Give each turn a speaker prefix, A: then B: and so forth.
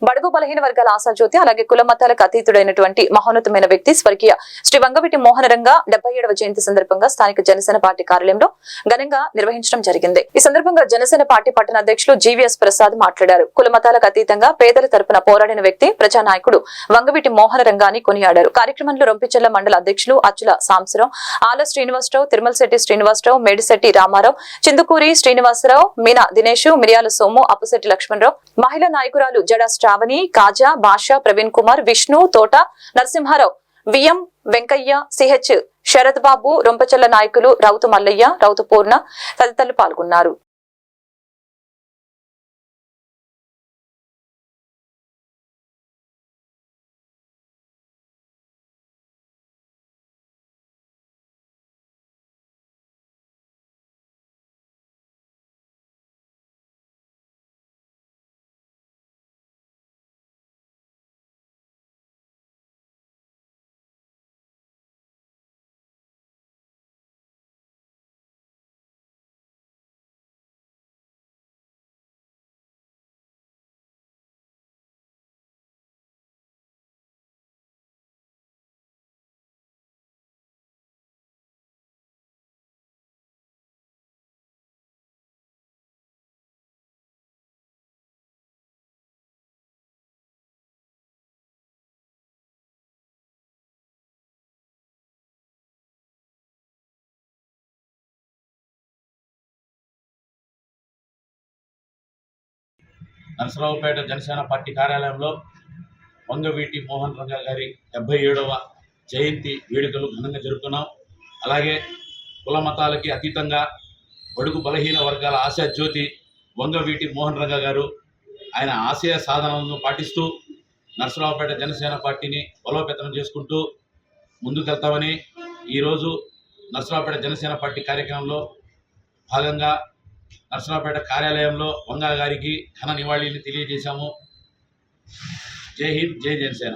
A: బడుగు బలహీన వర్గాల ఆశాజ్యోతి అలాగే కుల మతాలకు అతీతుడైనటువంటి మహోన్నతమైన వ్యక్తి స్వర్గీయ శ్రీ వంగవీటి మోహనరంగ 77వ జయంతి సందర్భంగా స్థానిక జనసేన పార్టీ కార్యాలయంలో ఘనంగా నిర్వహించడం జరిగింది. ఈ సందర్భంగా జనసేన పార్టీ పట్టణ అధ్యక్షులు జీవీఎస్ ప్రసాద్ మాట్లాడారు. కుల మతాలకు అతీతంగా పేదల తరపున పోరాడిన వ్యక్తి ప్రజానాయకుడు వంగవీటి మోహనరంగాన్ని కొనియాడారు. కార్యక్రమంలో రొంపిచెర్ల మండల అధ్యక్షులు అచ్చుల సాంబశివరావు, ఆల శ్రీనివాసరావు, తిరుమలశెట్టి శ్రీనివాసరావు, మేడిశెట్టి రామారావు, చిందుకూరి శ్రీనివాసరావు, మీనా దినేష్, మిరియాల సోము, అప్పుశెట్టి లక్ష్మణరావు, మహిళా నాయకురాలు జడా శ్రావణి, కాజా, భాష, ప్రవీణ్ కుమార్, విష్ణు, తోట నరసింహారావు, విఎం వెంకయ్య, సిహెచ్ శరత్ బాబు, రొంపచెల్ల నాయకులు రౌతు మల్లయ్య, రౌతు పూర్ణ తదితరులు పాల్గొన్నారు.
B: నరసరావుపేట జనసేన పార్టీ కార్యాలయంలో వంగవీటి మోహన్ రంగ గారి 77వ జయంతి వేడుకలు ఘనంగా జరుపుకున్నాం. అలాగే కుల మతాలకి అతీతంగా బడుగు బలహీన వర్గాల ఆశాజ్యోతి వంగవీటి మోహన్ రంగ గారు ఆయన ఆశయ సాధనలను పాటిస్తూ నరసరావుపేట జనసేన పార్టీని బలోపేతం చేసుకుంటూ ముందుకెళ్తామని ఈరోజు నరసరావుపేట జనసేన పార్టీ కార్యక్రమంలో భాగంగా నరసరావుపేట కార్యాలయంలో వంగ గారికి ఘన నివాళిని తెలియజేశాము. జై హింద్, జై జనసేన.